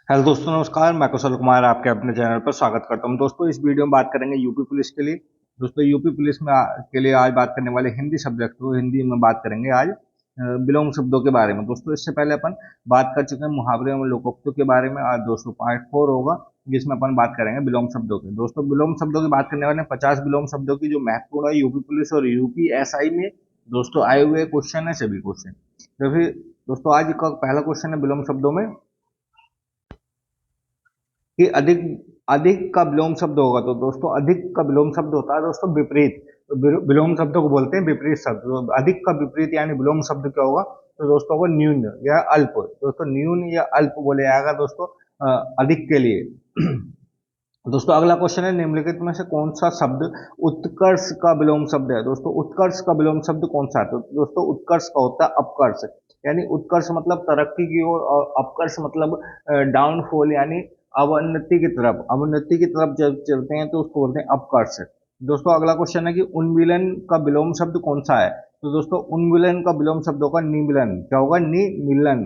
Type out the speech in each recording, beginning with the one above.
Hello दोस्तों, नमस्कार। मैं कुशल कुमार आपके अपने चैनल पर स्वागत करता हूं। दोस्तों, इस वीडियो में बात करेंगे यूपी पुलिस के लिए। दोस्तों, यूपी पुलिस में के लिए आज बात करने वाले हिंदी सब्जेक्ट को हिंदी में बात करेंगे आज विलोम शब्दों के बारे में। दोस्तों, इससे पहले अपन बात कर चुके हैं मुहावरे और लोकोक्तियों के बारे में। आज दोस्तों पार्ट 4 होगा जिसमें अपन बात करेंगे विलोम शब्दों की। दोस्तों, विलोम शब्दों की बात करने वाले 50 विलोम शब्दों की जो महत्वपूर्ण है यूपी पुलिस और यूपीएसआई में दोस्तों आए हुए क्वेश्चन है, सभी क्वेश्चन। तो फिर दोस्तों आज का पहला क्वेश्चन है विलोम शब्दों में कि अधिक अधिक का विलोम शब्द होगा। तो दोस्तों अधिक का विलोम शब्द होता है दोस्तों विपरीत। तो विलोम शब्दों को बोलते हैं विपरीत शब्द। तो अधिक का विपरीत यानी विलोम शब्द क्या होगा? तो दोस्तों होगा न्यून या अल्प। दोस्तों न्यून या अल्प बोले जाएगा दोस्तों अधिक के लिए। दोस्तों अगला क्वेश्चन है निम्नलिखित में से कौन सा शब्द उत्कर्ष का विलोम शब्द है? दोस्तों उत्कर्ष का विलोम शब्द कौन सा है? तो दोस्तों उत्कर्ष का होता है अपकर्ष। यानी उत्कर्ष मतलब तरक्की की ओर और अपकर्ष मतलब डाउनफॉल यानी अवनति की तरफ जब चलते हैं तो उसको बोलते हैं अपकर्ष। दोस्तों अगला क्वेश्चन है कि उन्मिलन का विलोम शब्द कौन सा है? तो दोस्तों उन्मिलन का विलोम शब्द होगा निमिलन। क्या होगा? निमिलन।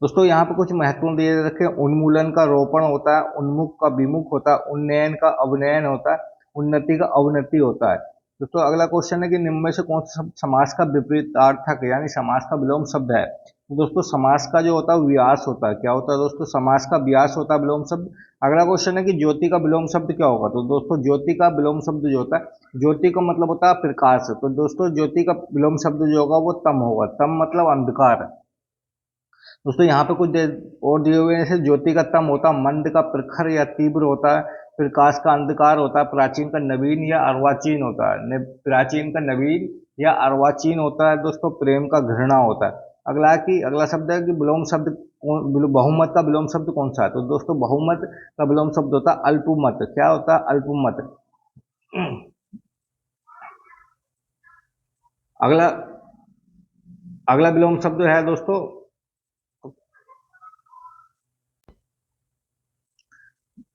दोस्तों यहाँ पे कुछ महत्वपूर्ण दिए रखे। उन्मूलन का रोपण होता है, उन्मुख का विमुख होता है, उन्नयन का अवनयन होता है, उन्नति का अवनति होता है। दोस्तों अगला क्वेश्चन है कि निम्न में से कौन सा शब्द समास का विपरीतार्थक यानी समास का विलोम शब्द है? तो दोस्तों समास का जो होता है व्यास होता है। क्या होता है दोस्तों? समास का व्यास होता है विलोम शब्द। अगला क्वेश्चन है कि ज्योति का विलोम शब्द क्या होगा? तो दोस्तों ज्योति का विलोम शब्द जो होता है, ज्योति का मतलब होता है प्रकाश। तो दोस्तों ज्योति का विलोम शब्द जो होगा वो तम होगा। तम मतलब अंधकार। दोस्तों यहाँ पे कुछ और दिए हुए हैं। जैसे ज्योति का तम होता है, मंद का प्रखर या तीव्र होता है, प्रकाश का अंधकार होता है, प्राचीन का नवीन या अर्वाचीन होता है। प्राचीन का नवीन या अर्वाचीन होता है दोस्तों। प्रेम का घृणा होता है। अगला शब्द है कि विलोम शब्द बहुमत का विलोम शब्द कौन सा है? तो दोस्तों बहुमत का विलोम शब्द होता है अल्पमत। क्या होता है? अल्पमत। अगला अगला विलोम शब्द है दोस्तों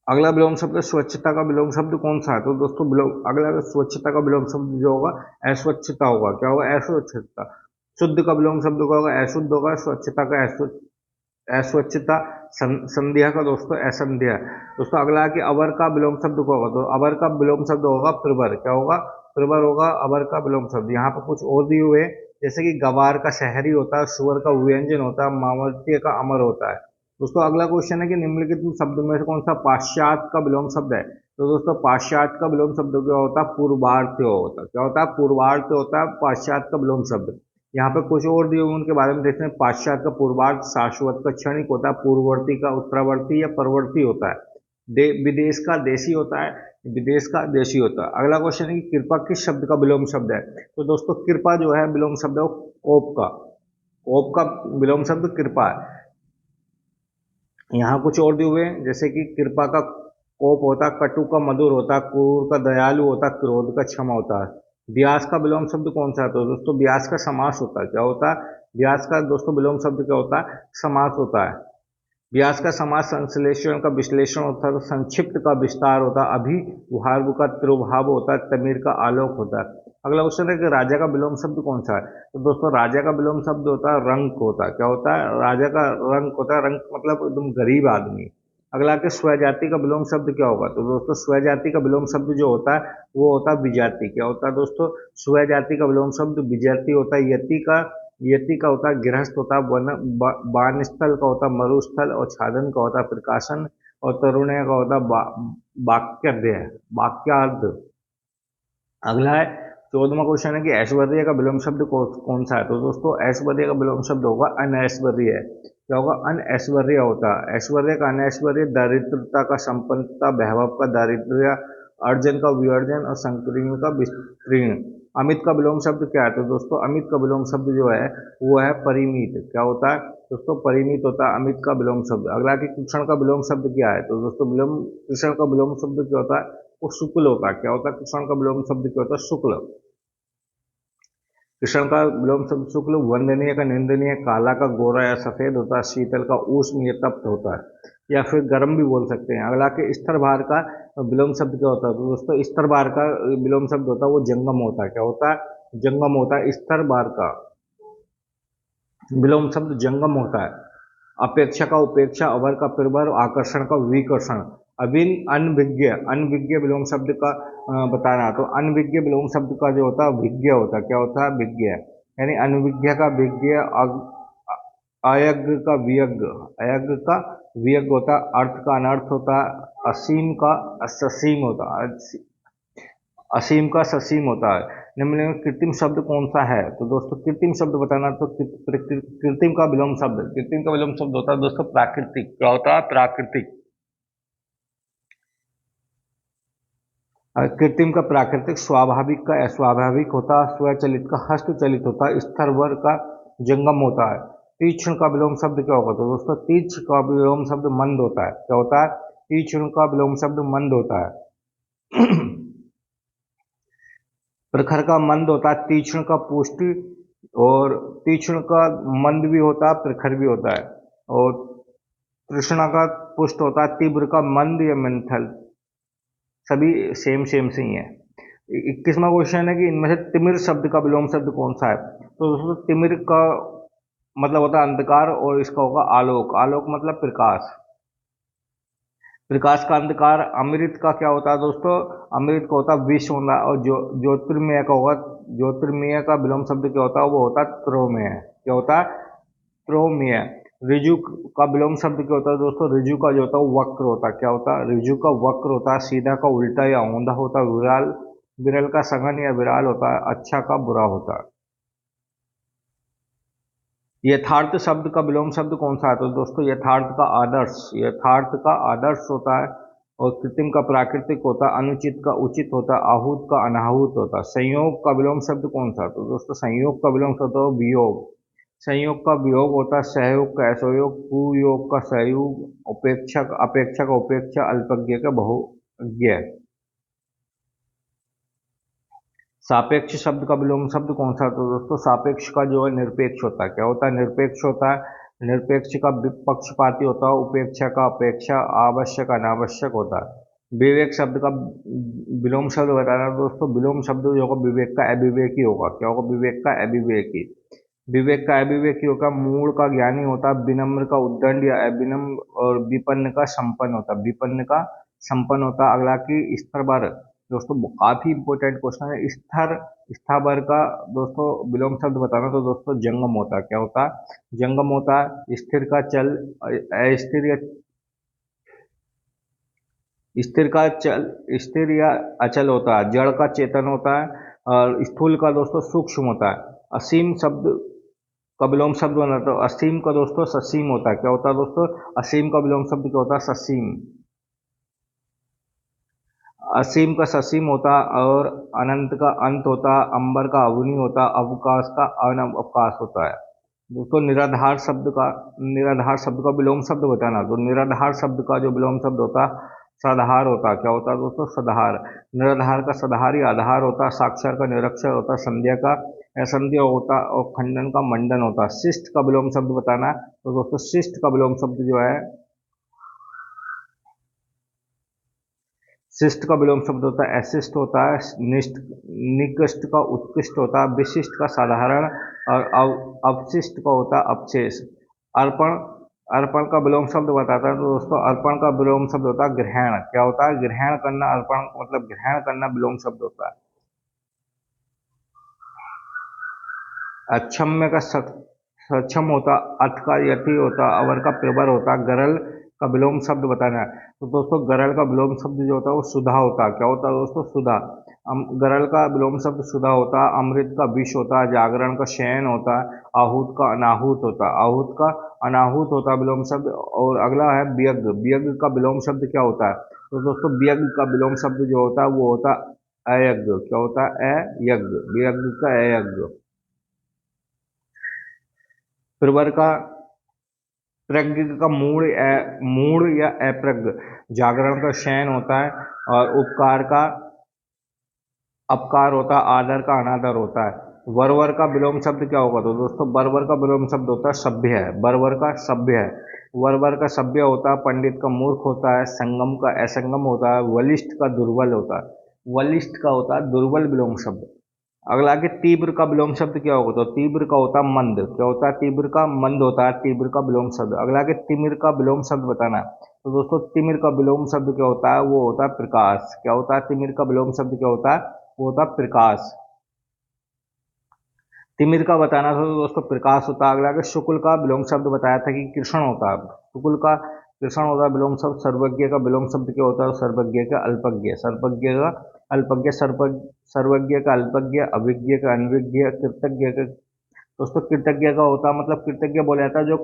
अगला विलोम शब्द स्वच्छता का विलोम शब्द कौन सा है? तो दोस्तों अगला स्वच्छता का विलोम शब्द जो होगा अस्वच्छता होगा। क्या होगा? अस्वच्छता। शुद्ध का विलोम शब्द क्या होगा? अशुद्ध होगा। स्वच्छता का अस्वच्छता। संध्या का दोस्तों असंध्या। दोस्तों अगला है कि अवर का विलोम शब्द क्या होगा? तो अवर का विलोम शब्द होगा प्रवर। क्या होगा? प्रवर होगा अवर का विलोम शब्द। यहाँ पर कुछ और दिए हुए जैसे कि गवार का शहरी होता है, सुअर का व्यंजन होता है, मामर्त्य का अमर होता है। दोस्तों अगला क्वेश्चन है कि निम्नलिखित शब्द में से कौन सा पाश्चात्य का विलोम शब्द है? तो दोस्तों पाश्चात्य का विलोम शब्द क्या होता है? पूर्वार्थ होता है। क्या होता है? पूर्वार्थ होता है पाश्चात्य का विलोम शब्द। यहाँ पे कुछ और दिए हुए उनके बारे में देखते हैं। पाश्चात्य का पूर्वार्थ शाश्वत का क्षणिक होता है, पूर्ववर्ती का उत्तरवर्ती या परवर्ती होता है, विदेश का देशी होता है, विदेश का देशी होता है। अगला क्वेश्चन है कि कृपा किस शब्द का विलोम शब्द है? तो दोस्तों कृपा जो है विलोम शब्द है वो कोप का। कोप का विलोम शब्द कृपा है। यहाँ कुछ और दिए हुए हैं जैसे कि कृपा का कोप होता है, कटु का मधुर होता है, क्रूर का दयालु होता है, क्रोध का क्षमा होता है। व्यास का विलोम शब्द कौन सा है? तो दोस्तों व्यास का समास होता है। क्या होता है? व्यास का दोस्तों विलोम शब्द क्या होता है? समास होता है। व्यास का समास संश्लेषण का विश्लेषण होता है, संक्षिप्त का विस्तार होता है, अभिभाव का तिरुभाव होता है, तमीर का आलोक होता है। अगला क्वेश्चन है कि राजा का विलोम शब्द कौन सा है? तो दोस्तों राजा का विलोम शब्द होता है रंक होता है। क्या होता है? राजा का रंक होता है। रंक मतलब एकदम गरीब आदमी। अगला के स्वजाति का विलोम शब्द क्या होगा? तो दोस्तों स्वजाति का विलोम शब्द जो होता है वो होता है विजाति। क्या होता है दोस्तों? स्वजाति का विलोम शब्द विजाति होता है। यति का होता है गृहस्थ होता है, बानस्थल का होता है मरुस्थल, और छादन का होता है प्रकाशन, और तरुण्य का होता है वाक्यार्ध। वाक्यार्ध। अगला है 14वां क्वेश्चन है कि ऐश्वर्य का विलोम शब्द कौन सा है? तो दोस्तों ऐश्वर्य का विलोम शब्द होगा अनैश्वर्य। क्या होगा? अनऐश्वर्य होता है। ऐश्वर्य का अनैश्वर्य, दरिद्रता का संपन्नता, वैभव का दारिद्र्य, अर्जन का विअर्जन, और संकीर्ण का विस्तीर्ण। अमित का विलोम शब्द क्या है? तो दोस्तों अमित का विलोम शब्द जो है वो है परिमित। क्या होता है दोस्तों? परिमित होता है अमित का विलोम शब्द। अगला कि कृष्ण का विलोम शब्द क्या है? तो दोस्तों कृष्ण का विलोम शब्द क्या होता है? वो शुक्ल होता है। क्या होता है? कृष्ण का विलोम शब्द क्या होता है? शुक्ल। कृष्ण का विलोम शब्द शुक्ल। वंदनीय का निंदनीय, काला का गोरा या सफेद होता है, शीतल का उष्ण या तप्त होता है, या फिर गर्म भी बोल सकते हैं। अगला के स्तर भार का विलोम शब्द क्या होता है? तो दोस्तों स्तर भार का विलोम शब्द होता है वो जंगम होता है। क्या होता है? जंगम होता है। स्तर भार का विलोम शब्द जंगम होता है। अपेक्षा का उपेक्षा, अवर का प्रवर, आकर्षण का विकर्षण। अभिन्न अनभिज्ञ, अनभिज्ञ विलोम शब्द का बताना, तो अनभिज्ञ विलोम शब्द का जो होता है विज्ञ होता है। क्या होता है? विज्ञ। यानी अनभिज्ञ का विज्ञ, अयज्ञ का वियज्ञ, अयज्ञ का वियज्ञ होता है, अर्थ का अनर्थ होता है, असीम का ससीम होता है, असीम का ससीम होता है। निम्न में कृत्रिम शब्द कौन सा है? तो दोस्तों कृत्रिम शब्द बताना, तो कृत्रिम का विलोम शब्द, कृत्रिम का विलोम शब्द होता है दोस्तों प्राकृतिक। क्या होता है? प्राकृतिक। कृत्रिम का प्राकृतिक, स्वाभाविक का अस्वाभाविक होता है, स्वचलित का हस्तचलित होता है, स्थरवर का जंगम होता है। तीक्ष्ण का विलोम शब्द क्या होगा? तो दोस्तों तीक्ष्ण का विलोम शब्द मंद होता है। क्या होता है? तीक्ष्ण का विलोम शब्द मंद होता है। प्रखर का मंद होता है, तीक्ष्ण का पुष्टि, और तीक्ष्ण का मंद भी होता है, प्रखर भी होता है। और तृष्णा का पुष्ट होता है, तीव्र का मंद या मंथल, सभी सेम सेम से ही है। 21वां क्वेश्चन है कि इनमें से तिमिर शब्द का विलोम शब्द कौन सा है? तो दोस्तों तिमिर का मतलब होता है अंधकार, और इसका होगा आलोक। आलोक मतलब प्रकाश। प्रकाश का अंधकार। अमृत का क्या होता है दोस्तों? अमृत का होता है विष होना, और ज्योतिर्मय का होगा, ज्योतिर्मय का विलोम शब्द क्या होता है? वो होता है त्रोमय। क्या होता है? त्रोमय। ऋजु का विलोम शब्द क्या होता है दोस्तों? ऋजु का जो होता है वो वक्र होता है। क्या होता है? ऋजु का वक्र होता है, सीधा का उल्टा या औंधा होता है, विराल, विरल का सघन या विराल होता है, अच्छा का बुरा होता है। यथार्थ शब्द का विलोम शब्द कौन सा है? तो दोस्तों यथार्थ का आदर्श, यथार्थ का आदर्श होता है। और कृत्रिम का प्राकृतिक होता है, अनुचित का उचित होता है, आहूत का अनाहूत होता है। संयोग का विलोम शब्द कौन सा? तो दोस्तों संयोग का विलोम शब्द होता है वियोग। संयोग का वियोग होता है, सहयोग का असहयोग, कुयोग का सहयोग, उपेक्षा अपेक्षा का उपेक्षा, अल्पज्ञ का बहुज्ञ। सापेक्ष शब्द का विलोम शब्द कौन सा? तो दोस्तों सापेक्ष का जो है निरपेक्ष होता है। क्या होता है? निरपेक्ष होता है। निरपेक्ष का पक्षपाती होता है, उपेक्षा का अपेक्षा, आवश्यक अनावश्यक होता है। विवेक शब्द का विलोम शब्द बताना दोस्तों, विलोम शब्द जो होगा विवेक का अविवेकी होगा। क्या होगा? विवेक का अविवेकी। विवेक का अविवेकी होगा, मूढ़ का ज्ञानी होता है, विनम्र का उद्दंड या अविनम्र, और विपन्न का संपन्न होता है, विपन्न का संपन्न होता है। अगला की स्थर, दोस्तों काफी इंपॉर्टेंट क्वेश्चन है। स्थिर, स्थावर का दोस्तों विलोम शब्द बताना, तो दोस्तों जंगम होता है। क्या होता है? जंगम होता है। स्थिर का चल, अस्थिर या स्थिर का चल, स्थिर या अचल होता है। जड़ का चेतन होता है, और स्थूल का दोस्तों सूक्ष्म होता है। असीम शब्द का विलोम शब्द बना, तो असीम का दोस्तों ससीम होता है। क्या होता है दोस्तों? असीम का विलोम शब्द क्या होता है? ससीम। असीम का ससीम होता, और अनंत का अंत होता, अंबर का अवनी होता, अवकाश का अनवकाश होता है। दोस्तों निराधार शब्द का विलोम शब्द बताना, तो निराधार शब्द का जो विलोम शब्द होता सदाहार होता। क्या होता है दोस्तों? सदाहार। निराधार का सदाहार या आधार होता, साक्षर का निरक्षर होता, संध्या का असंध्य होता, और खंडन का मंडन होता। शिष्ट का विलोम शब्द बताना, तो दोस्तों शिष्ट का विलोम शब्द जो है, शिष्ट का विलोम शब्द होता है अशिष्ट होता है, निकृष्ट का उत्कृष्ट होता है, विशिष्ट का साधारण, और अवशिष्ट का होता है अपशेष। अर्पण, अर्पण का विलोम शब्द बताता है, तो दोस्तों अर्पण का विलोम शब्द होता है ग्रहण। क्या होता है? ग्रहण करना। अर्पण मतलब ग्रहण करना विलोम शब्द होता है। अक्षम्य का सक्षम होता, अथ का यति होता, अवर का प्रवर होता, गरल का विलोम शब्द बताना है, तो दोस्तों गरल का विलोम शब्द जो होता है वो सुधा होता है। क्या होता है दोस्तों? सुधा। गरल का विलोम शब्द सुधा होता है। अमृत का विष होता है, जागरण का शयन होता है, आहूत का अनाहूत होता है, आहूत का अनाहूत होता है विलोम शब्द। और अगला है व्यग्र। व्यग्र का विलोम शब्द क्या होता है? तो दोस्तों व्यग्र का विलोम शब्द जो होता है वो होता है अयज्ञ। क्या होता है? अयज्ञ। व्यग्र का अयज्ञ। प्रवर का प्रज्ञ का मूढ़ या अप्रज्ञ, जागरण का शयन होता है, और उपकार का अपकार होता है, आदर का अनादर होता है। वरवर का विलोम शब्द क्या होगा? तो दोस्तों वरवर का विलोम शब्द होता है सभ्य है। वरवर का सभ्य है। वरवर का सभ्य होता है, पंडित का मूर्ख होता है, संगम का असंगम होता है, वलिष्ठ का दुर्बल होता है। वलिष्ठ का होता है दुर्बल विलोम शब्द। अगला कि तीव्र का विलोम शब्द क्या होगा, तो तीव्र का होता है मंद। क्या होता है तीव्र का? मंद होता है तीव्र का विलोम शब्द। अगला कि तिमिर का विलोम शब्द बताना है। तो दोस्तों तिमिर का विलोम शब्द क्या होता है, वो होता है प्रकाश। क्या होता है तिमिर का विलोम शब्द क्या होता है, वो होता है प्रकाश। तिमिर का बताना था तो दोस्तों प्रकाश होता है। अगला कि शुक्ल का विलोम शब्द बताया था कि कृष्ण होता है। शुक्ल का कृष्ण होता है विलोम शब्द। सर्वज्ञ का विलोम शब्द क्या होता है, सर्वज्ञ का अल्पज्ञ। सर्वज्ञ का अल्पज्ञ, सर्वज्ञ का अल्पज्ञ, अभिज्ञ का अनभिज्ञ, कृतज्ञ का। दोस्तों कृतज्ञ का होता है, मतलब कृतज्ञ बोला जाता है जो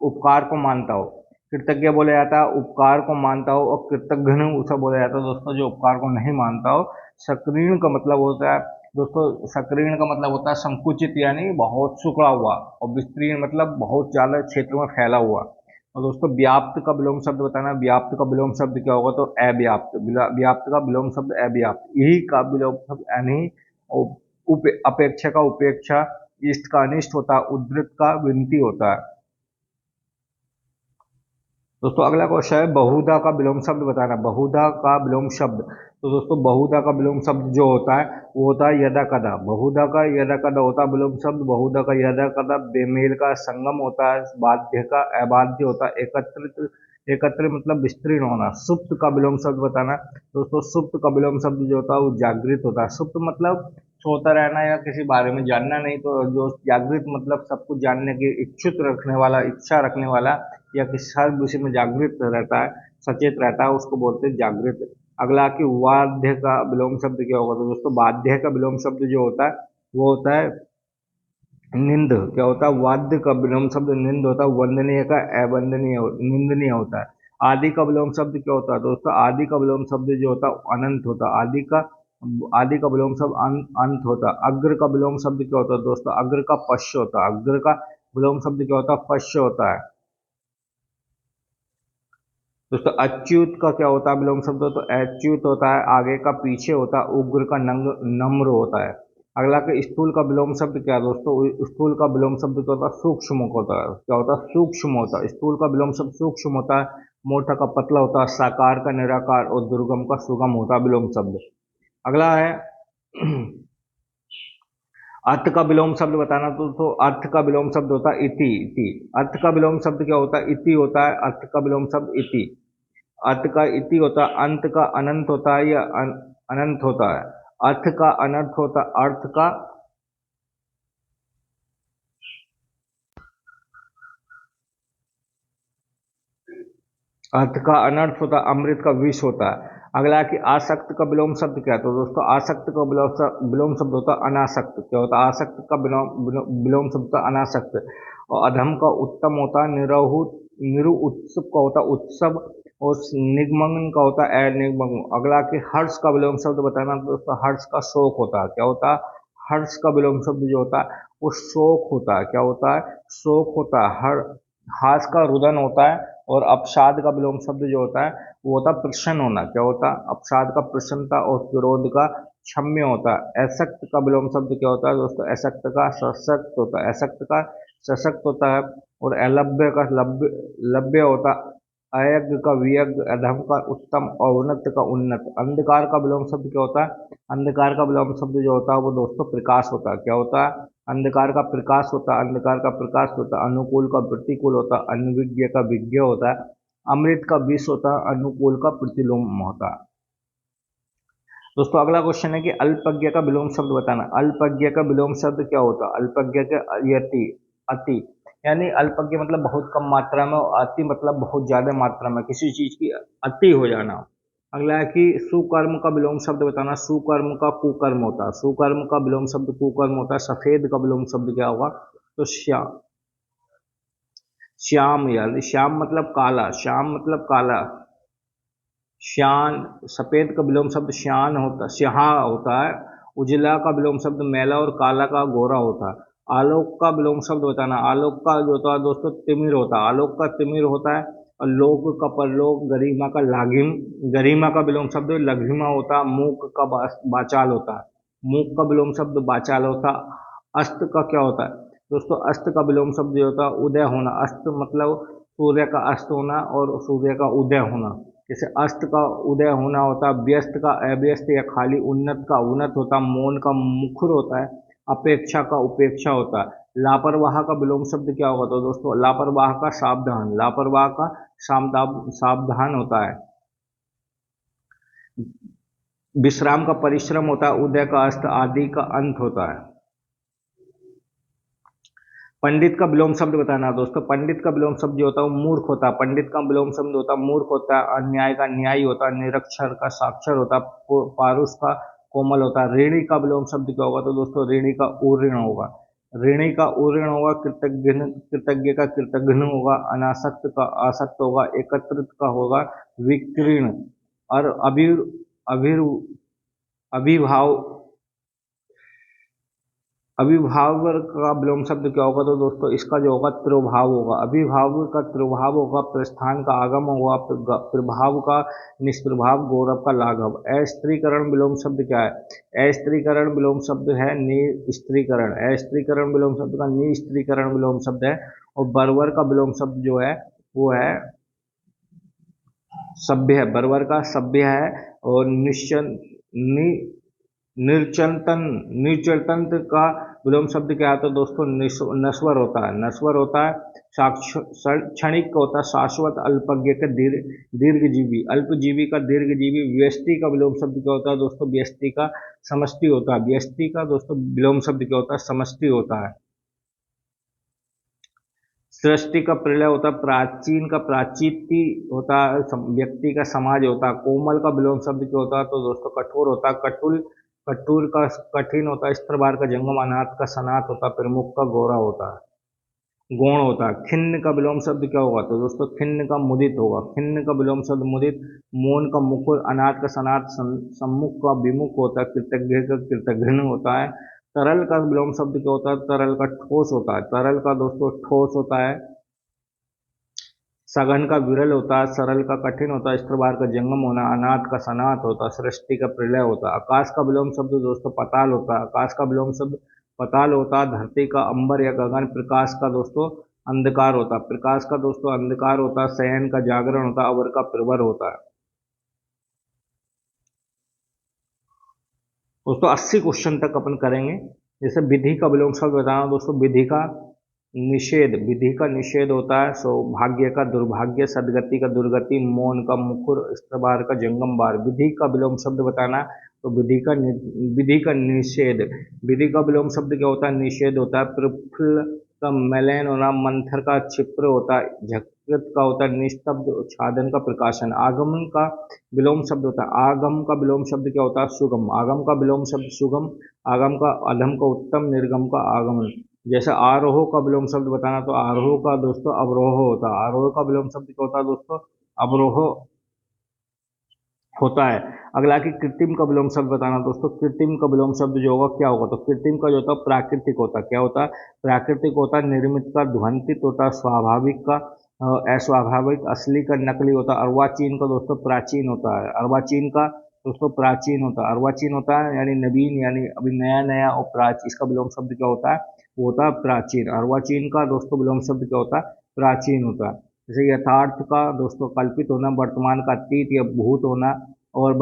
उपकार को मानता हो। कृतज्ञ बोला जाता है उपकार को मानता हो, और कृतघ्न उसे बोला जाता है दोस्तों जो उपकार को नहीं मानता हो। सक्रीण का मतलब होता है दोस्तों, सक्रीण का मतलब होता है संकुचित यानी बहुत सिकुड़ा हुआ, और विस्तीर्ण मतलब बहुत ज्यादा क्षेत्र में फैला हुआ। और दोस्तों व्याप्त का विलोम शब्द बताना। व्याप्त का विलोम शब्द क्या होगा, तो अव्याप्त। व्याप्त का विलोम शब्द अव्याप्त। यही का विलोम शब्द यानी अपेक्षा का उपेक्षा, इष्ट का अनिष्ट होता है, उद्धृत का विनती होता है। दोस्तों अगला क्वेश्चन है बहुधा का विलोम शब्द बताना। बहुधा का विलोम शब्द, तो दोस्तों बहुधा का विलोम शब्द जो होता है वो होता है यदा कदा। बहुधा का यदा कदा होता है विलोम शब्द। बहुधा का यदा कदा बेमेल का संगम होता है। बाध्य का अबाध्य होता है। एकत्रित, एकत्र मतलब विस्तीर्ण होना। सुप्त का विलोम शब्द बताना। दोस्तों सुप्त का विलोम शब्द जो होता है वो जागृत होता है। सुप्त मतलब सोता रहना या किसी बारे में जानना नहीं, तो जो जागृत मतलब सब कुछ जानने की इच्छुक रखने वाला, इच्छा रखने वाला, या किसी हर विषय में जागृत रहता है, सचेत रहता है, उसको बोलते हैं जागृत। अगला कि वाद्य का विलोम शब्द क्या होगा, तो दोस्तों वाद्य का विलोम शब्द जो होता है वो होता है निंद। क्या होता है वाद्य का विलोम शब्द निंद होता है। वंदनीय का अवंदनीय, निंदनीय होता है। आदि का विलोम शब्द क्या होता है दोस्तों, आदि का विलोम शब्द जो होता है अनंत होता है। आदि का विलोम शब्द अंत होता है। अग्र का विलोम शब्द क्या होता है दोस्तों, अग्र का पश्य होता है। अग्र का विलोम शब्द क्या होता है, पश्य होता है। दोस्तों अच्युत का क्या होता है विलोम शब्द, तो अच्युत होता है आगे का पीछे होता है। उग्र का नंग, नम्र होता है। अगला का स्थूल का विलोम शब्द क्या है दोस्तों, स्थूल का विलोम शब्द क्या होता है, सूक्ष्म होता है। क्या होता है, सूक्ष्म होता है। स्थूल का विलोम शब्द सूक्ष्म होता है। मोटा का पतला होता है। साकार का निराकार, और दुर्गम का सुगम होता है विलोम शब्द। अगला है अर्थ का विलोम शब्द बताना। तो अर्थ का विलोम शब्द होता है इति। इति अर्थ का विलोम शब्द क्या होता है, इति होता है। अर्थ का विलोम शब्द इति। अर्थ का इति होता है। अंत का अनंत होता है या अनंत होता है। अर्थ का अनर्थ होता है। अर्थ का अनर्थ होता है। अमृत का विष होता है। अगला है कि आसक्त का विलोम शब्द क्या है, तो दोस्तों आसक्त का विलोम शब्द होता है अनासक्त। क्या होता है, आसक्त का विलोम शब्द होता है अनासक्त। और अधम का उत्तम होता है। निरु उत्सव का होता है उत्सव। और निगमन का होता है अनिगमन। अगला कि हर्ष का विलोम शब्द बताना। तो दोस्तों हर्ष का शोक होता है। क्या होता है, हर्ष का विलोम शब्द जो होता है वो शोक होता है। क्या होता है, शोक होता है। हास का रुदन होता है। और अपसाद का विलोम शब्द जो होता है वो होता है प्रसन्न होना। क्या होता है, अपसाद का प्रसन्नता, और क्रोध का क्षम्य होता है। असक्त का विलोम शब्द क्या होता है दोस्तों, असक्त का सशक्त होता है। असक्त का सशक्त होता है। और अलभ्य का लभ्य होता है। अयज्ञ का वियज्ञ, अधम का उत्तम, और उन्नत का उन्नत। अंधकार का विलोम शब्द क्या होता है, अंधकार का विलोम शब्द जो होता है वो दोस्तों प्रकाश होता है। क्या होता है, अंधकार का प्रकाश होता है। अंधकार का प्रकाश होता है। अनुकूल का प्रतिकूल होता है। अनविज्ञ का विज्ञ होता है। अमृत का विष होता है। अनुकूल का प्रतिलोम होता है। दोस्तों अगला क्वेश्चन है कि अल्पज्ञ का विलोम शब्द बताना। अल्पज्ञ का विलोम शब्द क्या होता है, अल्पज्ञ के यति, अति, यानी अल्पज्ञ मतलब बहुत कम मात्रा में, और अति मतलब बहुत ज्यादा मात्रा में किसी चीज की अति हो जाना। अगला है कि सुकर्म का विलोम शब्द बताना। सुकर्म का कुकर्म होता है। सुकर्म का विलोम शब्द कुकर्म होता है। सफेद का विलोम शब्द क्या होगा, तो श्याम। श्याम यानी श्याम मतलब काला। श्याम मतलब काला। श्यान, सफेद का विलोम शब्द श्यान होता, स्याह होता है। उजला का विलोम शब्द मैला, और काला का गोरा होता है। आलोक का विलोम शब्द बताना। आलोक का जो होता है दोस्तों तिमिर होता है। आलोक का तिमिर होता है। और लोक का परलोक, गरिमा का लागिम। गरिमा का विलोम शब्द लघिमा होता है। मूक का बाचाल होता है। मूक का विलोम शब्द बाचाल होता है। अस्त का क्या होता है दोस्तों, अस्त का विलोम शब्द जो होता है उदय होना। अस्त मतलब सूर्य का अस्त होना और सूर्य का उदय होना। जैसे अस्त का उदय होना होता है, व्यस्त का अव्यस्त या खाली, उन्नत का उन्नत होता है, मौन का मुखर होता है, अपेक्षा का उपेक्षा होता है। लापरवाह का विलोम शब्द क्या होगा? तो दोस्तों लापरवाह का सावधान, लापरवाह का सावधान होता है। विश्राम का परिश्रम होता है, उदय का अस्त, आदि का अंत होता है। पंडित का विलोम शब्द बताना दोस्तों। पंडित का विलोम शब्द जो होता है वो मूर्ख होता है। पंडित का विलोम शब्द होता है मूर्ख होता है। अन्याय का न्यायी होता है। निरक्षर का साक्षर होता है। पारुष का कोमल होता है। ऋणी का विलोम शब्द क्या होगा? तो दोस्तों ऋणी का उऋण होगा। ऋणी का उऋण होगा। कृतज्ञ कृतज्ञ का कृतघ्न होगा। अनासक्त का आसक्त होगा। एकत्रित का होगा विकीर्ण। और अभिर अभिभाव अभिभावक का विलोम शब्द क्या होगा? तो दोस्तों इसका जो होगा त्रिभाव होगा। अभिभावक का त्रिभाव होगा। प्रस्थान का आगम होगा। प्रभाव का निष्प्रभाव। गौरव का लाघव। अस्त्रीकरण विलोम शब्द क्या है? अस्त्रीकरण विलोम शब्द है निस्त्रीकरण। अस्त्रीकरण विलोम शब्द का निस्त्रीकरण विलोम शब्द है। और बर्बर का विलोम शब्द जो है वो है सभ्य है। बर्बर का सभ्य है। और निश्चन निर्चलतन निर्चलतंत्र का विलोम शब्द क्या है? तो दोस्तों नश्वर होता है। नश्वर होता है। क्षणिक का होता है शाश्वत। अल्पज्ञ का दीर्घजीवी। अल्पजीवी का दीर्घजीवी। व्यष्टि का विलोम शब्द क्या होता है? दोस्तों व्यष्टि का समष्टि होता है। व्यष्टि का दोस्तों विलोम शब्द क्या होता है? समष्टि होता है। सृष्टि का प्रलय होता है। प्राचीन का प्राचीति होता है। व्यक्ति का समाज होता है। कोमल का विलोम शब्द क्या होता है? तो दोस्तों कठोर होता है। कटूर का कठिन होता है। स्त्रबार का जंगम। अनाथ का सनाथ होता है। प्रमुख का गोरा होता है। गौण होता है। खिन्न का विलोम शब्द क्या होगा? तो दोस्तों खिन्न का मुदित होगा। खिन्न का विलोम शब्द मुदित। मौन का मुकुर। अनाथ का सनाथ। सम्मुख का विमुख होता है। कृतज्ञ का कृतघ्न होता है। तरल का विलोम शब्द क्या होता है? तरल का ठोस होता है। तरल का दोस्तों ठोस होता है। सघन का विरल होता है। सरल का कठिन होता है। स्त्रबार का जंगम होना। अनाथ का सनाथ होता है। सृष्टि का प्रलय होता है। आकाश का विलोम शब्द दोस्तों पाताल होता है। आकाश का विलोम शब्द पाताल होता है। धरती का अंबर या गगन। प्रकाश का दोस्तों अंधकार होता है। प्रकाश का दोस्तों अंधकार होता है। शयन का जागरण होता है। अवर का प्रवर होता है। दोस्तों 80 क्वेश्चन तक अपन करेंगे। जैसे विधि का विलोम शब्द बताना दोस्तों। विधि का निषेध। विधि का निषेध होता है। सौभाग्य का दुर्भाग्य। सदगति का दुर्गति। मौन का मुकुर। स्त्रबार का जंगम बार। विधि का विलोम शब्द बताना। तो विधि का निषेध। विधि का विलोम शब्द क्या होता है? निषेध होता है। प्रफुल्ल का मैलन होना। मंथर का क्षिप्र होता है। झकृत का होता है निस्तब्ध। छादन का प्रकाशन। आगमन का विलोम शब्द होता है। आगम का विलोम शब्द क्या होता है? सुगम। आगम का विलोम शब्द सुगम। आगम का अधम का उत्तम। निर्गम का आगमन। जैसे आरोह का विलोम शब्द बताना। तो आरोह का दोस्तों अवरोह होता है। आरोह का विलोम शब्द क्या होता है दोस्तों? अवरोह होता है। अगला कि कृत्रिम का विलोम शब्द बताना दोस्तों। कृत्रिम का विलोम शब्द जो होगा क्या होगा? तो कृत्रिम का जो होता है प्राकृतिक होता है। क्या होता है? प्राकृतिक होता है। निर्मित का ध्वनित होता है। स्वाभाविक का अस्वाभाविक। असली का नकली होता है। अर्वाचीन का दोस्तों प्राचीन होता है। अर्वाचीन का दोस्तों प्राचीन होता है। अर्वाचीन होता है यानी नवीन, यानी अभी नया नया। और इसका विलोम शब्द क्या होता है? वो होता है प्राचीन। अर्वाचीन का दोस्तों विलोम शब्द क्या होता है? प्राचीन होता है। जैसे यथार्थ का दोस्तों कल्पित होना। वर्तमान का अतीत या भूत होना। और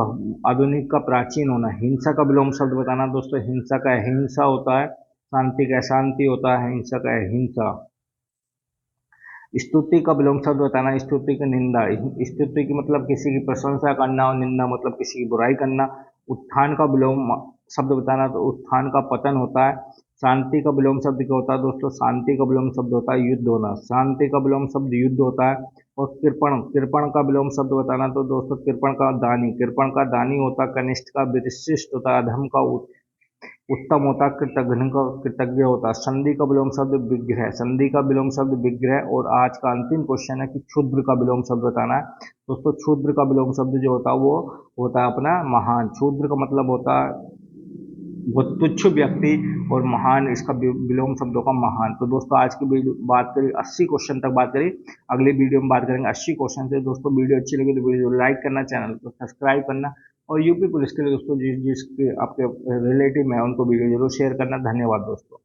आधुनिक का प्राचीन होना। हिंसा का विलोम शब्द बताना दोस्तों। हिंसा का अहिंसा होता है। शांति का अशांति होता है। हिंसा का अहिंसा। स्तुति का विलोम शब्द बताना। स्तुति की निंदा। स्तुति की मतलब किसी की प्रशंसा करना। और निंदा मतलब किसी की बुराई करना। उत्थान का विलोम शब्द बताना। तो उत्थान का पतन होता है। शांति का विलोम शब्द क्या होता है दोस्तों? शांति का विलोम शब्द होता है युद्ध होना। शांति का विलोम शब्द युद्ध होता है। और कृपण कृपण का विलोम शब्द बताना। तो दोस्तों कृपण का दानी होता है। कनिष्ठ का विशिष्ट होता है। अधम का उत्तम होता। कृतघ्न का कृतज्ञ होता। संधि का विलोम शब्द विग्रह। संधि का विलोम शब्द विग्रह। और आज का अंतिम क्वेश्चन है कि क्षुद्र का विलोम शब्द बताना है दोस्तों। क्षुद्र का विलोम शब्द जो होता है वो होता है अपना महान। क्षुद्र का मतलब होता है वो तुच्छ व्यक्ति। और महान इसका विलोम शब्द होगा महान। तो दोस्तों आज की वीडियो बात करी 80 क्वेश्चन तक बात करी। अगली वीडियो में बात करेंगे 80 क्वेश्चन से। दोस्तों वीडियो अच्छी लगी तो वीडियो लाइक करना, चैनल को सब्सक्राइब करना। और यूपी पुलिस के लिए दोस्तों जिसके आपके रिलेटिव में उनको वीडियो जरूर शेयर करना। धन्यवाद दोस्तों।